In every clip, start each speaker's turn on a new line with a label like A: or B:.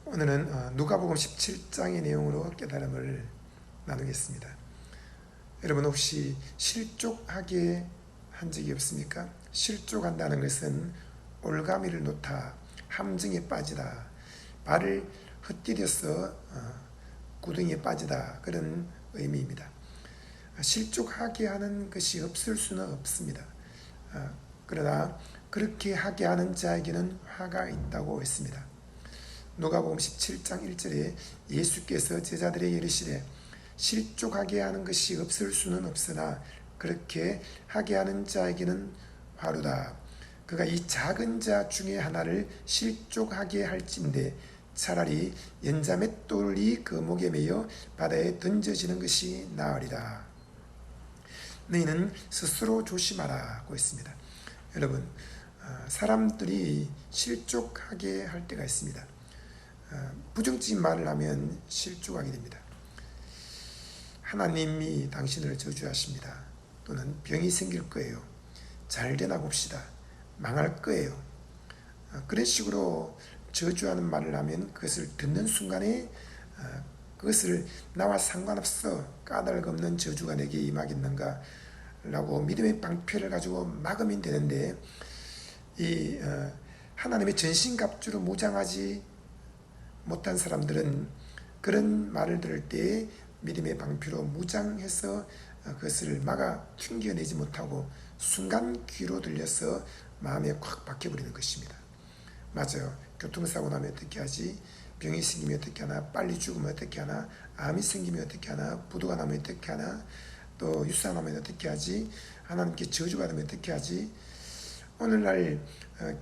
A: 오늘은 누가복음 17장의 내용으로 깨달음을 나누겠습니다. 여러분 혹시 실족하게 한 적이 없습니까? 실족한다는 것은 올가미를 놓다, 함정에 빠지다, 발을 헛디뎌서 구덩이에 빠지다, 그런 의미입니다. 실족하게 하는 것이 없을 수는 없습니다. 그러나 그렇게 하게 하는 자에게는 화가 있다고 했습니다. 누가복음 17장 1절에 예수께서 제자들에게 이르시되 실족하게 하는 것이 없을 수는 없으나 그렇게 하게 하는 자에게는 화루다. 그가 이 작은 자 중에 하나를 실족하게 할진대 차라리 연자맷돌이 그 목에 매여 바다에 던져지는 것이 나으리라. 너희는 스스로 조심하라고 했습니다. 여러분, 사람들이 실족하게 할 때가 있습니다. 부정적인 말을 하면 실족하게 됩니다. 하나님이 당신을 저주하십니다. 또는 병이 생길 거예요. 잘 되나 봅시다. 망할 거예요. 그런 식으로 저주하는 말을 하면 그것을 듣는 순간에 그것을 나와 상관없어 까닭 없는 저주가 내게 임하겠는가 라고 믿음의 방패를 가지고 막으면 되는데 이 하나님의 전신갑주로 무장하지 못한 사람들은 그런 말을 들을 때 믿음의 방패로 무장해서 그것을 막아 튕겨내지 못하고 순간 귀로 들려서 마음에 콱 박혀버리는 것입니다. 맞아요. 교통사고 나면 어떻게 하지? 병이 생기면 어떻게 하나? 빨리 죽으면 어떻게 하나? 암이 생기면 어떻게 하나? 부도가 나면 어떻게 하나? 또 유산하면 어떻게 하지? 하나님께 저주받으면 어떻게 하지? 오늘날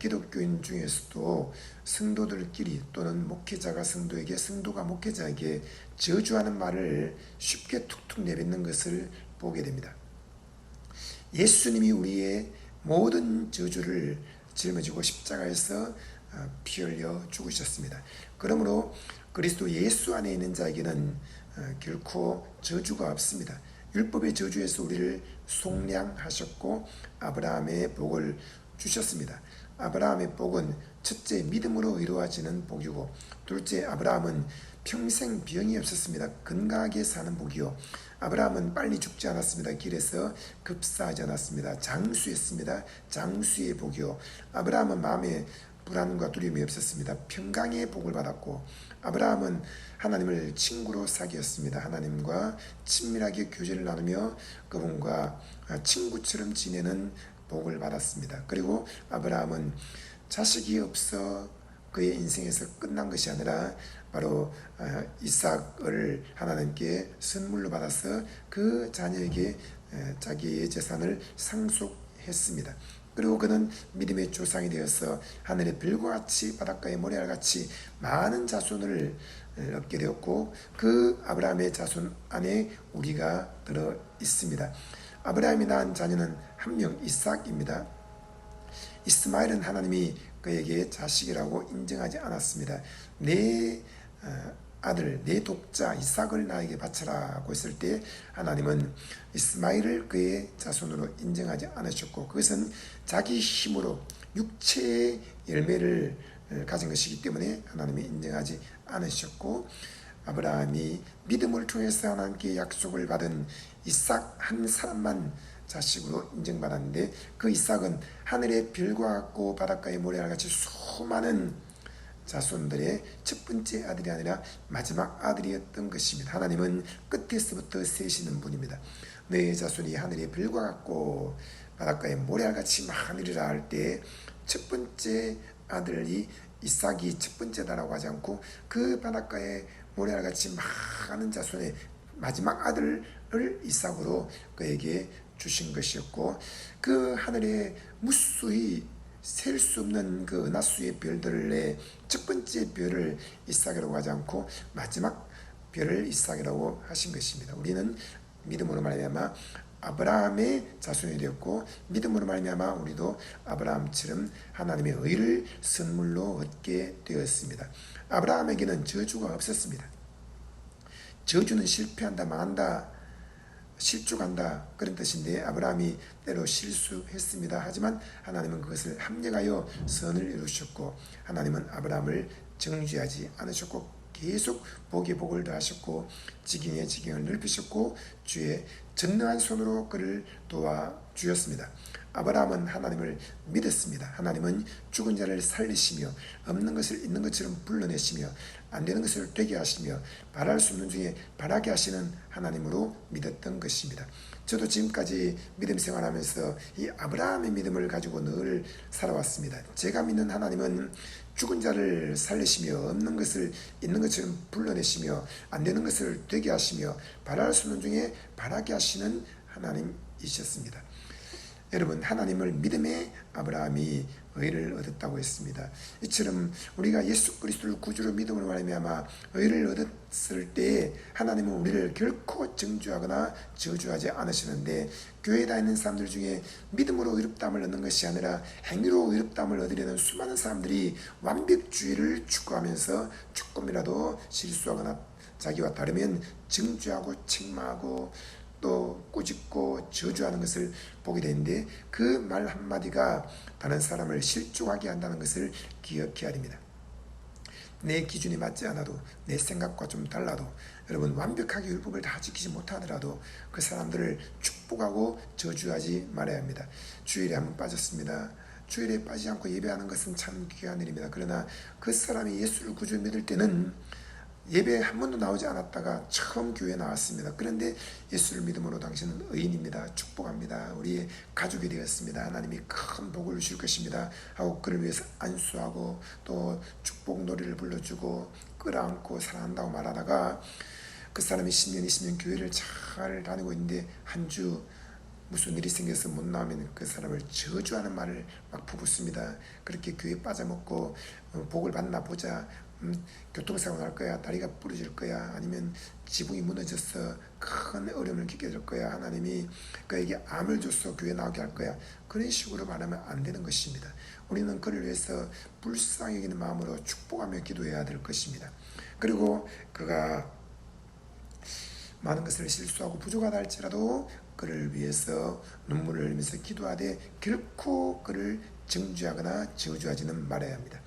A: 기독교인 중에서도 성도들끼리 또는 목회자가 성도에게, 성도가 목회자에게 저주하는 말을 쉽게 툭툭 내뱉는 것을 보게 됩니다. 예수님이 우리의 모든 저주를 짊어지고 십자가에서 피 흘려 죽으셨습니다. 그러므로 그리스도 예수 안에 있는 자에게는 결코 저주가 없습니다. 율법의 저주에서 우리를 속량하셨고 아브라함의 복을 주셨습니다. 아브라함의 복은 첫째 믿음으로 이루어지는 복이고, 둘째 아브라함은 평생 병이 없었습니다. 건강하게 사는 복이요, 아브라함은 빨리 죽지 않았습니다. 길에서 급사하지 않았습니다. 장수했습니다. 장수의 복이요, 아브라함은 마음에 불안과 두려움이 없었습니다. 평강의 복을 받았고, 아브라함은 하나님을 친구로 사귀었습니다. 하나님과 친밀하게 교제를 나누며 그분과 친구처럼 지내는 복을 받았습니다. 그리고 아브라함은 자식이 없어 그의 인생에서 끝난 것이 아니라 바로 이삭을 하나님께 선물로 받아서 그 자녀에게 자기의 재산을 상속했습니다. 그리고 그는 믿음의 조상이 되어서 하늘의 별과 같이 바닷가의 모래알같이 많은 자손을 얻게 되었고, 그 아브라함의 자손 안에 우리가 들어 있습니다. 아브라함이 낳은 자녀는 한 명 이삭입니다. 이스마엘은 하나님이 그에게 자식이라고 인정하지 않았습니다. 내 아들, 내 독자 이삭을 나에게 바쳐라고 했을 때 하나님은 이스마엘을 그의 자손으로 인정하지 않으셨고, 그것은 자기 힘으로 육체의 열매를 가진 것이기 때문에 하나님이 인정하지 않으셨고, 아브라함이 믿음을 통해서 하나님께 약속을 받은 이삭 한 사람만 자식으로 인정받았는데, 그 이삭은 하늘의 별과 같고 바닷가의 모래알같이 수많은 자손들의 첫 번째 아들이 아니라 마지막 아들이었던 것입니다. 하나님은 끝에서부터 세시는 분입니다. 너의 자손이 하늘의 별과 같고 바닷가의 모래알같이 많으리라 할 때 첫 번째 아들이 이삭이 첫 번째다라고 하지 않고 그 바닷가의 모래알같이 많은 자손의 마지막 아들을 이삭으로 그에게 주신 것이었고, 그 하늘의 무수히 셀 수 없는 그 은하수의 별들의 첫 번째 별을 이삭이라고 하지 않고 마지막 별을 이삭이라고 하신 것입니다. 우리는 믿음으로 말미암아 아브라함의 자손이 되었고, 믿음으로 말미암아 우리도 아브라함처럼 하나님의 의를 선물로 얻게 되었습니다. 아브라함에게는 저주가 없었습니다. 저주는 실패한다, 망한다, 실족한다 그런 뜻인데, 아브라함이 때로 실수했습니다. 하지만 하나님은 그것을 합력하여 선을 이루셨고, 하나님은 아브라함을 정죄하지 않으셨고 계속 복에 복을 더하셨고 지경에 지경을 넓히셨고 주의 전능한 손으로 그를 도와주셨습니다. 아브라함은 하나님을 믿었습니다. 하나님은 죽은 자를 살리시며 없는 것을 있는 것처럼 불러내시며 안 되는 것을 되게 하시며 바랄 수 없는 중에 바라게 하시는 하나님으로 믿었던 것입니다. 저도 지금까지 믿음 생활하면서 이 아브라함의 믿음을 가지고 늘 살아왔습니다. 제가 믿는 하나님은 죽은 자를 살리시며 없는 것을 있는 것처럼 불러내시며 안 되는 것을 되게 하시며 바랄 수 없는 중에 바라게 하시는 하나님이셨습니다. 여러분, 하나님을 믿음에 아브라함이 의를 얻었다고 했습니다. 이처럼 우리가 예수 그리스도를 구주로 믿음으로 말미암아 의를 얻었을 때 하나님은 우리를 결코 정죄하거나 저주하지 않으시는데, 교회에 다니는 사람들 중에 믿음으로 의롭다함을 얻는 것이 아니라 행위로 의롭다함을 얻으려는 수많은 사람들이 완벽주의를 추구하면서 조금이라도 실수하거나 자기와 다르면 정죄하고 책망하고 또 꾸짖고 저주하는 것을 보게 되는데, 그 말 한마디가 다른 사람을 실족하게 한다는 것을 기억해야 됩니다. 내 기준이 맞지 않아도, 내 생각과 좀 달라도, 여러분 완벽하게 율법을 다 지키지 못하더라도 그 사람들을 축복하고 저주하지 말아야 합니다. 주일에 한번 빠졌습니다. 주일에 빠지지 않고 예배하는 것은 참 귀한 일입니다. 그러나 그 사람이 예수를 구주 믿을 때는 예배에 한 번도 나오지 않았다가 처음 교회에 나왔습니다. 그런데 예수를 믿음으로 당신은 의인입니다. 축복합니다. 우리의 가족이 되었습니다. 하나님이 큰 복을 주실 것입니다 하고 그를 위해서 안수하고 또 축복 노래를 불러주고 끌어안고 사랑한다고 말하다가 그 사람이 10년 20년 교회를 잘 다니고 있는데 한 주 무슨 일이 생겨서 못 나오면 그 사람을 저주하는 말을 막 퍼붓습니다. 그렇게 교회에 빠져먹고 복을 받나 보자, 교통사고 날 거야, 다리가 부러질 거야, 아니면 지붕이 무너져서 큰 어려움을 겪게 될 거야, 하나님이 그에게 암을 줘서 교회 나오게 할 거야, 그런 식으로 말하면 안 되는 것입니다. 우리는 그를 위해서 불쌍히 여기는 마음으로 축복하며 기도해야 될 것입니다. 그리고 그가 많은 것을 실수하고 부족하다 할지라도 그를 위해서 눈물을 흘리면서 기도하되 결코 그를 정죄하거나 저주하지는 말아야 합니다.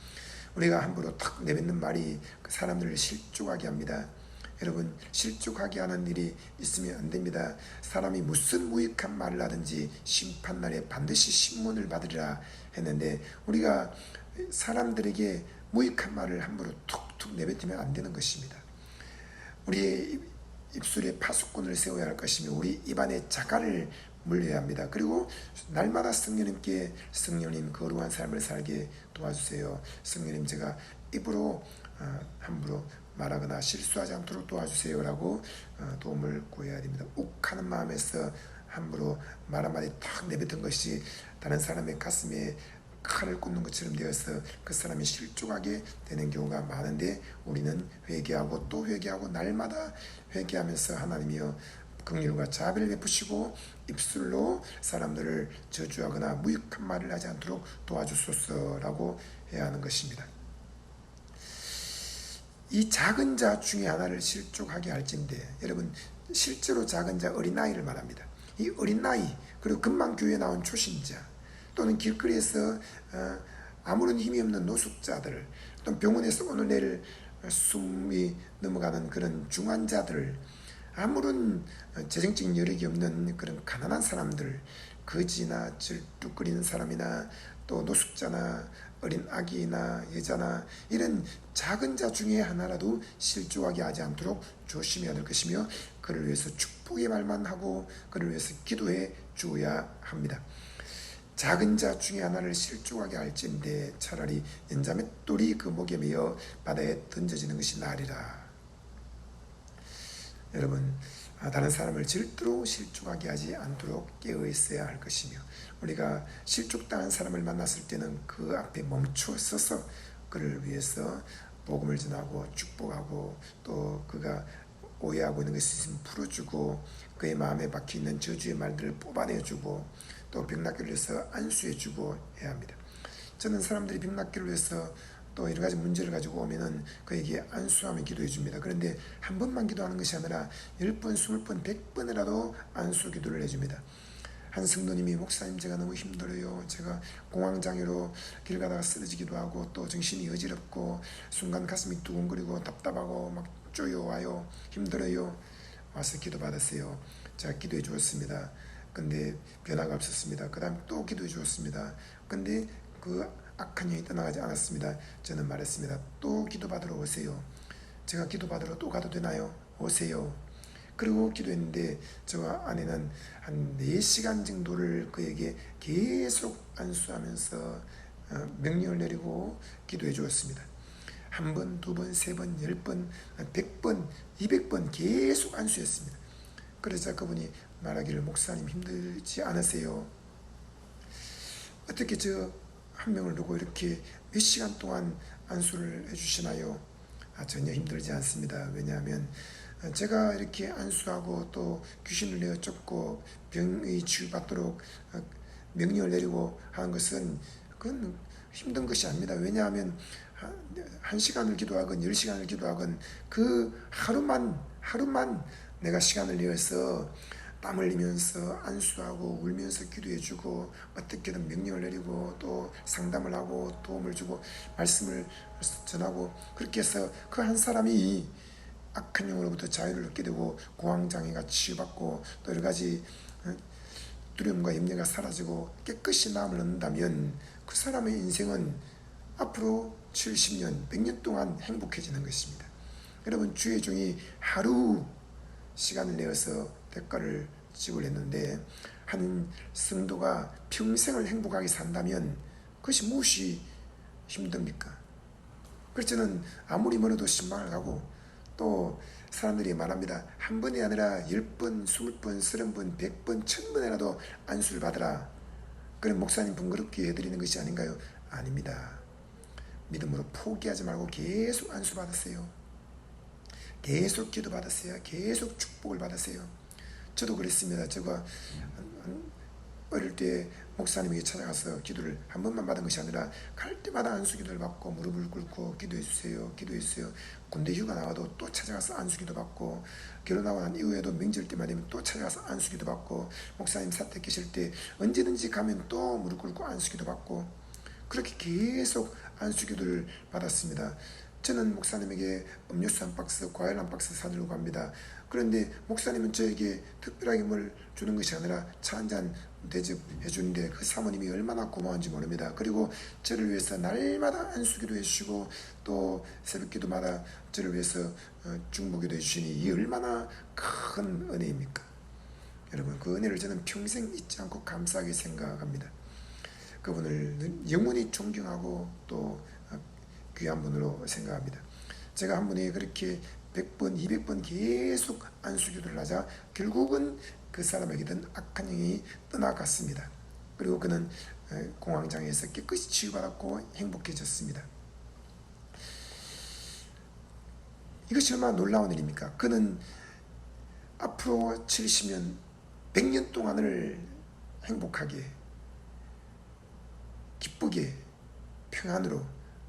A: 우리가 함부로 탁 내뱉는 말이 그 사람들을 실족하게 합니다. 여러분, 실족하게 하는 일이 있으면 안 됩니다. 사람이 무슨 무익한 말을 하든지 심판날에 반드시 신문을 받으리라 했는데, 우리가 사람들에게 무익한 말을 함부로 툭툭 내뱉으면 안 되는 것입니다. 우리의 입술에 파수꾼을 세워야 할 것이며 우리 입안에 자갈을 물려야 합니다. 그리고 날마다 성령님께, 성령님 거룩한 삶을 살게 도와주세요. 성령님, 제가 입으로 함부로 말하거나 실수하지 않도록 도와주세요 라고 도움을 구해야 됩니다. 욱하는 마음에서 함부로 말 한마디 탁 내뱉은 것이 다른 사람의 가슴에 칼을 꽂는 것처럼 되어서 그 사람이 실족하게 되는 경우가 많은데, 우리는 회개하고 또 회개하고 날마다 회개하면서 하나님이여 긍휼과 자비를 베푸시고 입술로 사람들을 저주하거나 무익한 말을 하지 않도록 도와주소서라고 해야 하는 것입니다. 이 작은 자 중에 하나를 실족하게 할진데, 여러분 실제로 작은 자 어린아이를 말합니다. 이 어린아이, 그리고 금방 교회에 나온 초신자, 또는 길거리에서 아무런 힘이 없는 노숙자들, 또 병원에서 오늘 내일 숨이 넘어가는 그런 중환자들, 아무런 재정적인 여력이 없는 그런 가난한 사람들, 거지나 질투거리는 사람이나 또 노숙자나 어린 아기나 여자나 이런 작은 자 중에 하나라도 실족하게 하지 않도록 조심해야 될 것이며, 그를 위해서 축복의 말만 하고 그를 위해서 기도해 주어야 합니다. 작은 자 중에 하나를 실족하게 할진대 차라리 연자맷돌이 그 목에 매어 바다에 던져지는 것이 나으리라. 여러분, 다른 사람을 절대로 실족하게 하지 않도록 깨어 있어야 할 것이며, 우리가 실족당한 사람을 만났을 때는 그 앞에 멈춰 서서 그를 위해서 복음을 전하고 축복하고, 또 그가 오해하고 있는 것이 있으면 풀어주고, 그의 마음에 박혀있는 저주의 말들을 뽑아내주고, 또 병낫기를 위해서 안수해주고 해야 합니다. 저는 사람들이 병낫기를 위해서 또 여러 가지 문제를 가지고 오면은 그에게 안수하며 기도해 줍니다. 그런데 한 번만 기도하는 것이 아니라 10번, 20번, 100번이라도 안수 기도를 해줍니다. 한 성도님이 목사님 제가 너무 힘들어요. 제가 공황장애로 길 가다가 쓰러지기도 하고 또 정신이 어지럽고 순간 가슴이 두근거리고 답답하고 막 쪼여와요. 힘들어요. 와서 기도 받았어요. 제가 기도해 주었습니다. 근데 변화가 없었습니다. 그 다음 또 기도해 주었습니다. 근데 그 악한 영이 떠나가지 않았습니다. 저는 말했습니다. 또 기도 받으러 오세요. 제가 기도 받으러 또 가도 되나요? 오세요. 그리고 기도했는데 저 아내는 한 4시간 정도를 그에게 계속 안수하면서 명령을 내리고 기도해 주었습니다. 한 번, 두 번, 세 번, 10번, 100번, 200번 계속 안수했습니다. 그러자 그분이 말하기를 목사님 힘들지 않으세요? 어떻게 저 한 명을 두고 이렇게 몇 시간 동안 안수를 해주시나요? 전혀 힘들지 않습니다. 왜냐하면 제가 이렇게 안수하고 또 귀신을 내어 쫓고 병의 치유받도록 명령을 내리고 하는 것은 그건 힘든 것이 아닙니다. 왜냐하면 1시간을 기도하건 10시간을 기도하건 그 하루만 내가 시간을 내어서 땀 흘리면서 안수하고 울면서 기도해주고 어떻게든 명령을 내리고 또 상담을 하고 도움을 주고 말씀을 전하고 그렇게 해서 그 한 사람이 악한 영으로부터 자유를 얻게 되고 공황장애가 치유받고 또 여러가지 두려움과 염려가 사라지고 깨끗이 마음을 얻는다면 그 사람의 인생은 앞으로 70년, 100년 동안 행복해지는 것입니다. 여러분 주의 종이 하루 시간을 내어서 대가를 지불했는데 한 성도가 평생을 행복하게 산다면 그것이 무엇이 힘듭니까? 그래서 저는 아무리 멀어도 신방을 가고 또 사람들이 말합니다. 한 번이 아니라 10번, 20번, 30번, 100번, 1000번이라도 안수를 받으라. 그럼 목사님 번거롭게 해드리는 것이 아닌가요? 아닙니다. 믿음으로 포기하지 말고 계속 안수 받으세요. 계속 기도 받으세요. 계속 축복을 받으세요. 저도 그랬습니다. 제가 어릴 때 목사님에게 찾아가서 기도를 한 번만 받은 것이 아니라 갈 때마다 안수 기도를 받고 무릎을 꿇고 기도해 주세요. 기도해 주세요. 군대 휴가 나와도 또 찾아가서 안수 기도 받고 결혼하고 난 이후에도 명절 때만 되면 또 찾아가서 안수 기도 받고 목사님 사택 계실 때 언제든지 가면 또 무릎 꿇고 안수 기도 받고 그렇게 계속 안수 기도를 받았습니다. 저는 목사님에게 음료수 한 박스, 과일 한 박스 사들고 갑니다. 그런데 목사님은 저에게 특별하게 뭘 주는 것이 아니라 차 한잔 대접해 주는데 그 사모님이 얼마나 고마운지 모릅니다. 그리고 저를 위해서 날마다 안수기도 해주시고 또 새벽기도마다 저를 위해서 중보기도 해주시니 이 얼마나 큰 은혜입니까? 여러분 그 은혜를 저는 평생 잊지 않고 감사하게 생각합니다. 그분을 영원히 존경하고 또 귀한 분으로 생각합니다. 제가 한 분이 그렇게 100번, 200번 계속 안수기도를 하자 결국은 그 사람에게는 악한 영이 떠나갔습니다. 그리고 그는 공황장애에서 깨끗이 치유받았고 행복해졌습니다. 이것이 얼마나 놀라운 일입니까? 그는 앞으로 70년, 100년 동안을 행복하게, 기쁘게, 평안으로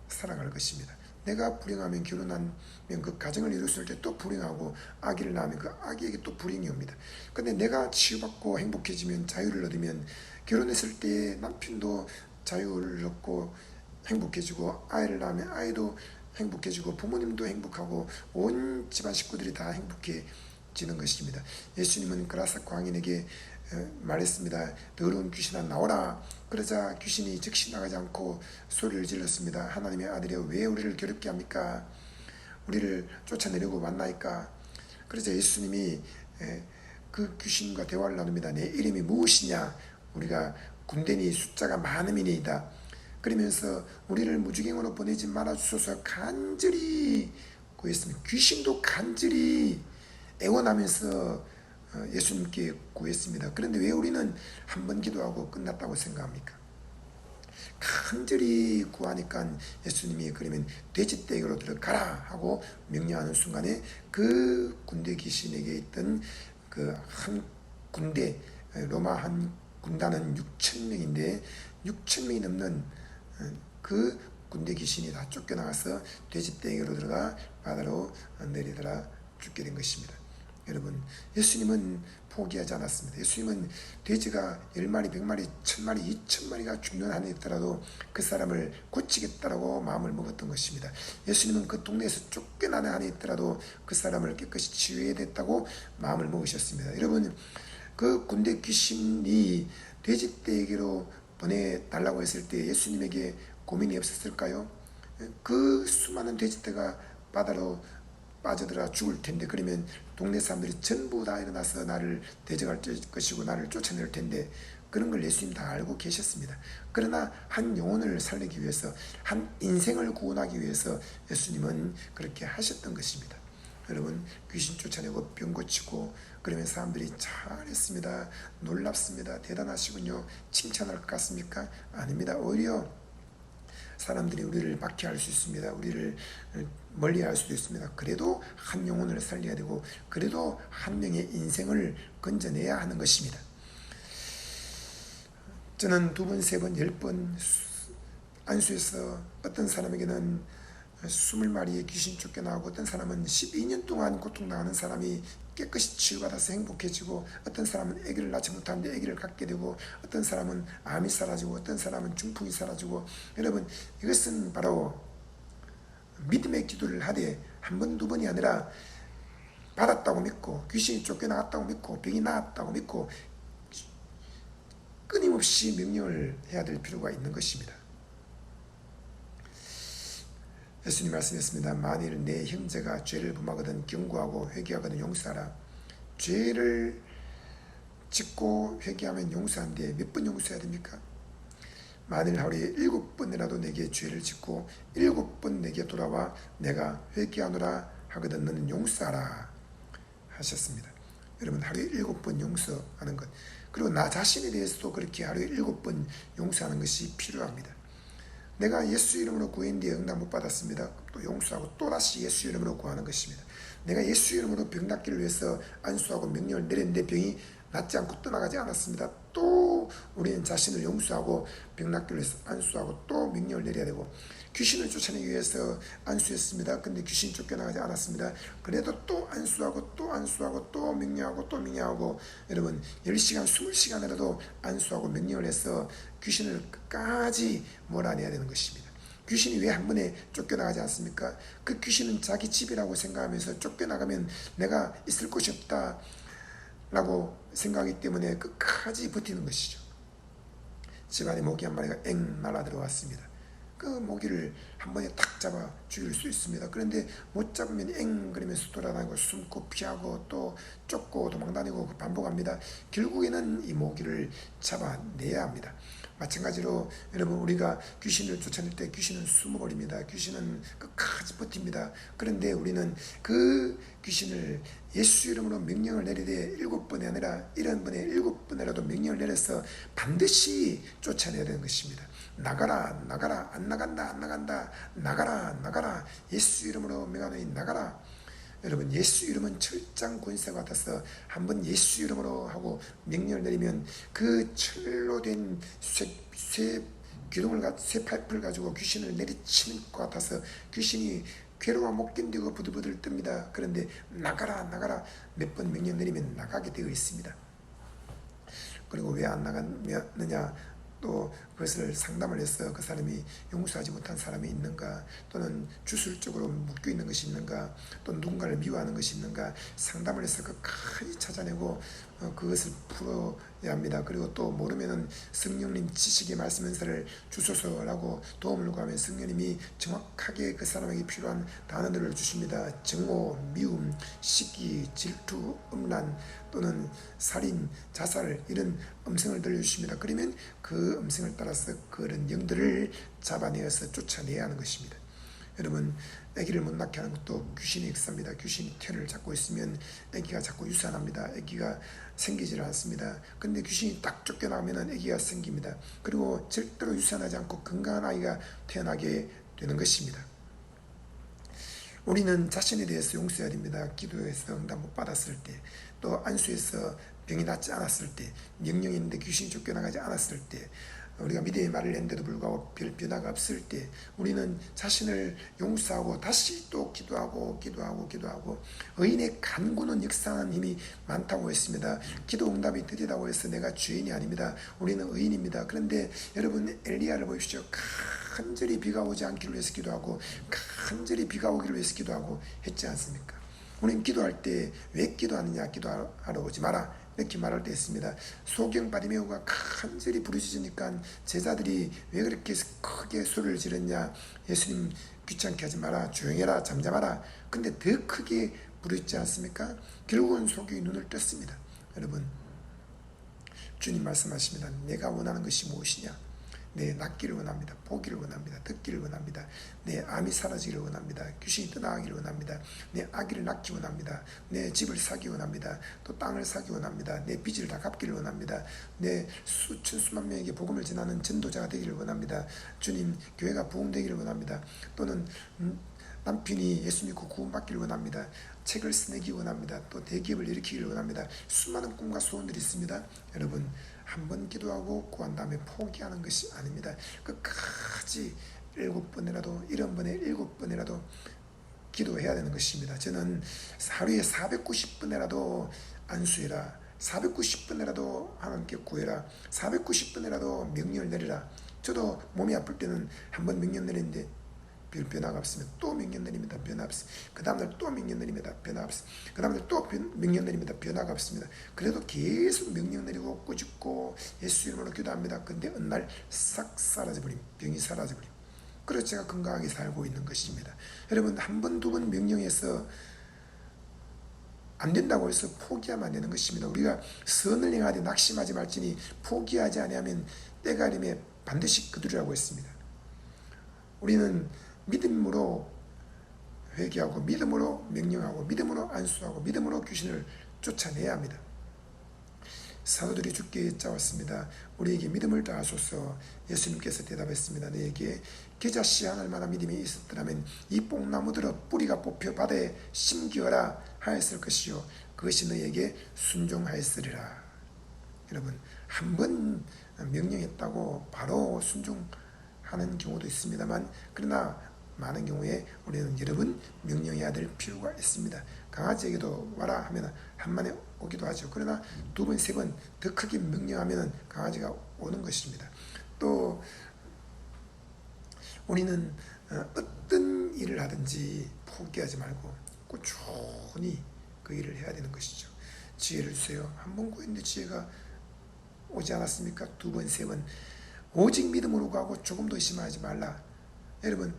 A: 살아갈 것입니다. 내가 불행하면 결혼하면 그 가정을 이뤘을 때 또 불행하고 아기를 낳으면 그 아기에게 또 불행이 옵니다. 근데 내가 치유받고 행복해지면 자유를 얻으면 결혼했을 때 남편도 자유를 얻고 행복해지고 아이를 낳으면 아이도 행복해지고 부모님도 행복하고 온 집안 식구들이 다 행복해지는 것입니다. 예수님은 그라사 광인에게 말했습니다. 더러운 귀신아 나오라. 그러자 귀신이 즉시 나가지 않고 소리를 질렀습니다. 하나님의 아들이여 왜 우리를 괴롭게 합니까? 우리를 쫓아내려고 왔나이까? 그러자 예수님이 그 귀신과 대화를 나눕니다. 내 이름이 무엇이냐? 우리가 군대니 숫자가 많음이니이다. 그러면서 우리를 무지갱으로 보내지 말아주소서 간절히 구했습니다. 귀신도 간절히 애원하면서 예수님께 구했습니다. 그런데 왜 우리는 한 번 기도하고 끝났다고 생각합니까? 간절히 구하니까 예수님이 그러면 돼지떼기로 들어가라 하고 명령하는 순간에 그 군대 귀신에게 있던 그 한 군대, 로마 한 군단은 6,000명인데 6,000명이 넘는 그 군대 귀신이 다 쫓겨나가서 돼지떼기로 들어가 바다로 내리더라 죽게 된 것입니다. 여러분, 예수님은 포기하지 않았습니다. 예수님은 돼지가 10마리, 100마리, 1000마리, 2000마리가 죽는 한이 있더라도 그 사람을 고치겠다라고 마음을 먹었던 것입니다. 예수님은 그 동네에서 쫓겨나는 한이 있더라도 그 사람을 깨끗이 치유해야 됐다고 마음을 먹으셨습니다. 여러분, 그 군대 귀신이 돼지떼기로 보내달라고 했을 때 예수님에게 고민이 없었을까요? 그 수많은 돼지떼가 바다로 빠져들어 죽을 텐데, 그러면 동네 사람들이 전부 다 일어나서 나를 대적할 것이고 나를 쫓아낼 텐데, 그런 걸 예수님 다 알고 계셨습니다. 그러나 한 영혼을 살리기 위해서, 한 인생을 구원하기 위해서 예수님은 그렇게 하셨던 것입니다. 여러분, 귀신 쫓아내고 병 고치고 그러면 사람들이 잘했습니다, 놀랍습니다, 대단하시군요, 칭찬할 것 같습니까? 아닙니다. 오히려 사람들이 우리를 박해할 수 있습니다. 우리를 멀리할 수도 있습니다. 그래도 한 영혼을 살려야 되고, 그래도 한 명의 인생을 건져내야 하는 것입니다. 저는 2번, 3번, 10번 안수해서 어떤 사람에게는 20마리의 귀신 쫓겨나고, 어떤 사람은 12년 동안 고통당하는 사람이 깨끗이 치유받아서 행복해지고, 어떤 사람은 아기를 낳지 못하는데 아기를 갖게 되고, 어떤 사람은 암이 사라지고, 어떤 사람은 중풍이 사라지고. 여러분, 이것은 바로 믿음의 기도를 하되 한 번, 2번이 아니라 받았다고 믿고, 귀신이 쫓겨나갔다고 믿고, 병이 나았다고 믿고 끊임없이 명령을 해야 될 필요가 있는 것입니다. 예수님 말씀했습니다. 만일 내 형제가 죄를 범하거든 경고하고 회개하거든 용서하라. 죄를 짓고 회개하면 용서하는데 몇 번 용서해야 됩니까? 만일 하루에 7번이라도 내게 죄를 짓고 7번 내게 돌아와 내가 회개하노라 하거든 너는 용서하라 하셨습니다. 여러분, 하루에 7번 용서하는 것, 그리고 나 자신에 대해서도 그렇게 하루에 7번 용서하는 것이 필요합니다. 내가 예수 이름으로 구했는데 응답 못 받았습니다. 또 용서하고 또다시 예수 이름으로 구하는 것입니다. 내가 예수 이름으로 병 낫기를 위해서 안수하고 명령을 내렸는데 병이 낫지 않고 떠나가지 않았습니다. 또 우리는 자신을 용서하고 병 낫기를 위해서 안수하고 또 명령을 내려야 되고, 귀신을 쫓아내기 위해서 안수했습니다. 근데 귀신이 쫓겨나가지 않았습니다. 그래도 또 안수하고 또 안수하고 또 명령하고 또 명령하고, 여러분 10시간 20시간이라도 안수하고 명령을 해서 귀신을 끝까지 몰아내야 되는 것입니다. 귀신이 왜 한 번에 쫓겨나가지 않습니까? 그 귀신은 자기 집이라고 생각하면서 쫓겨나가면 내가 있을 곳이 없다 라고 생각하기 때문에 끝까지 버티는 것이죠. 집안에 모기 한 마리가 엥 날아 들어왔습니다. 그 모기를 한 번에 탁 잡아 죽일 수 있습니다. 그런데 못 잡으면 엥 그러면서 돌아다니고 숨고 피하고 또 쫓고 도망다니고 반복합니다. 결국에는 이 모기를 잡아내야 합니다. 마찬가지로 여러분, 우리가 귀신을 쫓아낼 때 귀신은 숨어버립니다. 귀신은 끝까지 버팁니다. 그런데 우리는 그 귀신을 예수 이름으로 명령을 내리되 7번이 아니라 1번에 7번이라도 명령을 내려서 반드시 쫓아내야 되는 것입니다. 나가라 나가라, 안 나간다 안 나간다, 나가라 나가라, 예수 이름으로 명하노니 나가라. 여러분, 예수 이름은 철장 권세가 같아서 한번 예수 이름으로 하고 명령을 내리면 그 철로 된 쇠 기둥을, 쇠 파이프를 가지고 귀신을 내리치는 것 같아서 귀신이 괴로워 못 견디고 부들부들 뜹니다. 그런데 나가라 나가라 몇 번 명령 내리면 나가게 되어 있습니다. 그리고 왜 안 나갔느냐, 또 그것을 상담을 해서 그 사람이 용서하지 못한 사람이 있는가, 또는 주술적으로 묶여 있는 것이 있는가, 또 누군가를 미워하는 것이 있는가 상담을 해서 끝까지 찾아내고 그것을 풀어야 합니다. 그리고 또 모르면은 성령님 지식의 말씀 은사를 주소서라고 도움을 구하면 성령님이 정확하게 그 사람에게 필요한 단어들을 주십니다. 정오, 미움, 시기, 질투, 음란 또는 살인, 자살, 이런 음성을 들려주십니다. 그러면 그 음성을 따라서 그런 영들을 잡아내어서 쫓아내야 하는 것입니다. 여러분, 아기를 못 낳게 하는 것도 귀신의 역사입니다. 귀신이 태를 잡고 있으면 아기가 자꾸 유산합니다. 아기가 생기질 않습니다. 근데 귀신이 딱 쫓겨나면 아기가 생깁니다. 그리고 절대로 유산하지 않고 건강한 아이가 태어나게 되는 것입니다. 우리는 자신에 대해서 용서해야 됩니다. 기도해서 응답 못 받았을 때, 또 안수해서 병이 낫지 않았을 때, 명령이 있는데 귀신이 쫓겨나가지 않았을 때, 우리가 믿음의 말을 했는데도 불구하고 별 변화가 없을 때 우리는 자신을 용서하고 다시 또 기도하고 의인의 간구는 역사하는 힘이 많다고 했습니다. 기도 응답이 드리다고 해서 내가 죄인이 아닙니다. 우리는 의인입니다. 그런데 여러분 엘리야를 보십시오. 간절히 비가 오지 않기를 위해서 기도하고 간절히 비가 오기를 위해서 기도하고 했지 않습니까? 우리는 기도할 때 왜 기도하느냐, 기도하러 오지 마라 이렇게 말할 때 있습니다. 소경 바리메오가 간절히 부르짖으니까 제자들이 왜 그렇게 크게 소리를 지르냐, 예수님 귀찮게 하지 마라, 조용해라, 잠잠하라. 근데 더 크게 부르짖지 않습니까? 결국은 소경이 눈을 떴습니다. 여러분, 주님 말씀하십니다. 내가 원하는 것이 무엇이냐? 내 낫기를 원합니다. 보기를 원합니다. 듣기를 원합니다. 내 암이 사라지기를 원합니다. 귀신이 떠나가기를 원합니다. 내 아기를 낳기 원합니다. 내 집을 사기 원합니다. 또 땅을 사기 원합니다. 내 빚을 다 갚기를 원합니다. 내 수천 수만 명에게 복음을 전하는 전도자가 되기를 원합니다. 주님, 교회가 부흥되기를 원합니다. 또는 남편이 예수 믿고 구원받기를 원합니다. 책을 쓰내기 원합니다. 또 대기업을 일으키기를 원합니다. 수많은 꿈과 소원들이 있습니다. 여러분, 한 번 기도하고 구한 다음에 포기하는 것이 아닙니다. 끝까지 7번이라도 70번에 7번이라도 기도해야 되는 것입니다. 저는 하루에 490번이라도 안수해라, 490번이라도 하나님께 구해라, 490번이라도 명령을 내리라. 저도 몸이 아플 때는 한 번 명령 내리는데 별 변화가 없으면 또 명령 내립니다. 변화 없습니다. 그 다음날 또 명령 내립니다. 변화 없습니다. 그 다음날 또 명령 내립니다. 변화가 없습니다. 그래도 계속 명령 내리고 꾸짖고 예수 이름으로 기도합니다. 근데 어느 날 싹 사라져버림, 병이 사라져버림. 그래서 제가 건강하게 살고 있는 것입니다. 여러분, 한 번, 두 번 명령해서 안 된다고 해서 포기하면 안 되는 것입니다. 우리가 선을 행하되 낙심하지 말지니 포기하지 아니하면 때가 이르매 반드시 거두리라고 했습니다. 우리는 믿음으로 회개하고 믿음으로 명령하고 믿음으로 안수하고 믿음으로 귀신을 쫓아내야 합니다. 사도들이 주께 여짜왔습니다. 우리에게 믿음을 다하소서. 예수님께서 대답했습니다. 너에게 겨자씨 하늘 만한 믿음이 있었더라면 이 뽕나무들어 뿌리가 뽑혀 바다에 심기어라 하였을 것이요 그것이 너에게 순종하였으리라. 여러분, 한 번 명령했다고 바로 순종하는 경우도 있습니다만, 그러나 많은 경우에 우리는 여러 번 명령해야 될 필요가 있습니다. 강아지에게도 와라 하면 한 번에 오기도 하죠. 그러나 두 번, 세 번 더 크게 명령하면 강아지가 오는 것입니다. 또 우리는 어떤 일을 하든지 포기하지 말고 꾸준히 그 일을 해야 되는 것이죠. 지혜를 주세요. 한 번 구했는데 지혜가 오지 않았습니까? 두 번, 세 번. 오직 믿음으로 구하고 조금도 의심하지 말라. 여러분,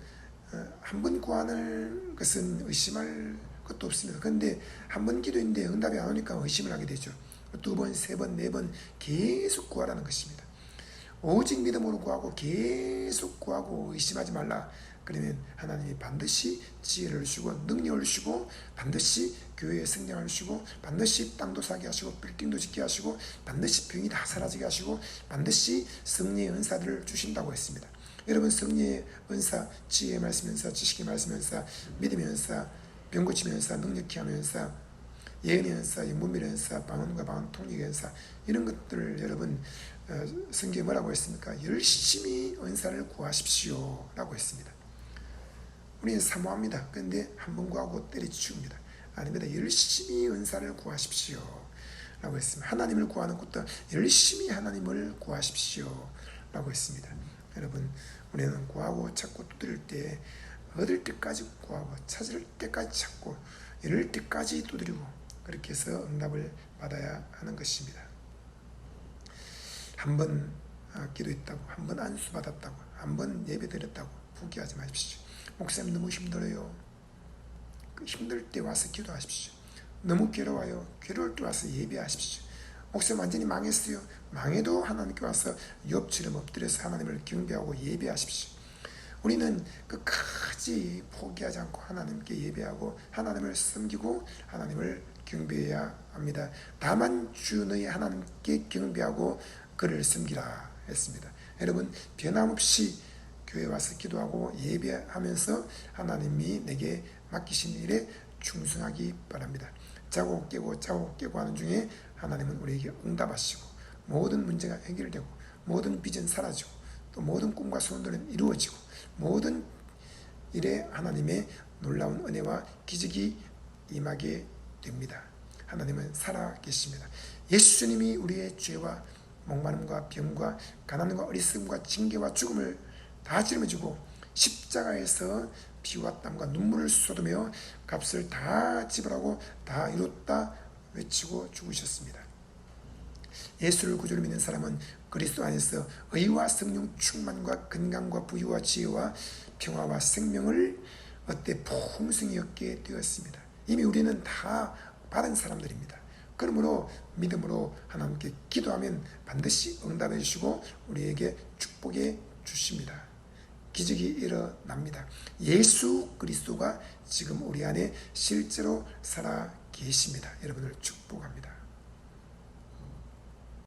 A: 한 번 구하는 것은 의심할 것도 없습니다. 그런데 한 번 기도했는데 응답이 안 오니까 의심을 하게 되죠. 두 번, 세 번, 네 번 계속 구하라는 것입니다. 오직 믿음으로 구하고 계속 구하고 의심하지 말라. 그러면 하나님이 반드시 지혜를 주시고 능력을 주시고 반드시 교회에 성장을 주시고 반드시 땅도 사게 하시고 빌딩도 짓게 하시고 반드시 병이 다 사라지게 하시고 반드시 성령의 은사들을 주신다고 했습니다. 여러분, 성령의 은사, 지혜의 말씀 은사, 지식의 말씀 은사, 믿음의 은사, 병 고침의 은사, 능력히 하는 은사, 예언의 은사, 문밀의 은사, 방언과 방언 통역의 은사, 이런 것들을 여러분 성경에 뭐라고 했습니까? 열심히 은사를 구하십시오 라고 했습니다. 우리는 사모합니다. 그런데 한 번 구하고 때려치웁니다. 아닙니다. 열심히 은사를 구하십시오 라고 했습니다. 하나님을 구하는 것도 열심히 하나님을 구하십시오 라고 했습니다. 여러분, 우리는 구하고 찾고 두드릴 때 얻을 때까지 구하고 찾을 때까지 찾고 이럴 때까지 두드리고 그렇게 해서 응답을 받아야 하는 것입니다. 한 번 기도했다고, 한 번 안수 받았다고, 한 번 예배 드렸다고 포기하지 마십시오. 목사님 너무 힘들어요. 힘들 때 와서 기도하십시오. 너무 괴로워요. 괴로울 때 와서 예배하십시오. 목사님 완전히 망했어요. 망해도 하나님께 와서 욥처럼 엎드려서 하나님을 경배하고 예배하십시오. 우리는 끝까지 포기하지 않고 하나님께 예배하고 하나님을 섬기고 하나님을 경배해야 합니다. 다만 주 너희 하나님께 경배하고 그를 섬기라 했습니다. 여러분, 변함없이 교회 와서 기도하고 예배하면서 하나님이 내게 맡기신 일에 충성하기 바랍니다. 자고 깨고 하는 중에 하나님은 우리에게 응답하시고 모든 문제가 해결되고 모든 빚은 사라지고 또 모든 꿈과 소원들은 이루어지고 모든 일에 하나님의 놀라운 은혜와 기적이 임하게 됩니다. 하나님은 살아 계십니다. 예수님이 우리의 죄와 목마름과 병과 가난과 어리석음과 징계와 죽음을 다 짊어지고 십자가에서 피와 땀과 눈물을 쏟으며 값을 다 지불하고 다 이뤘다 외치고 죽으셨습니다. 예수를 구주로 믿는 사람은 그리스도 안에서 의와 성령 충만과 건강과 부유와 지혜와 평화와 생명을 풍성히 얻게 되었습니다. 이미 우리는 다 받은 사람들입니다. 그러므로 믿음으로 하나님께 기도하면 반드시 응답해 주시고 우리에게 축복해 주십니다. 기적이 일어납니다. 예수 그리스도가 지금 우리 안에 실제로 살아 계십니다. 여러분을 축복합니다.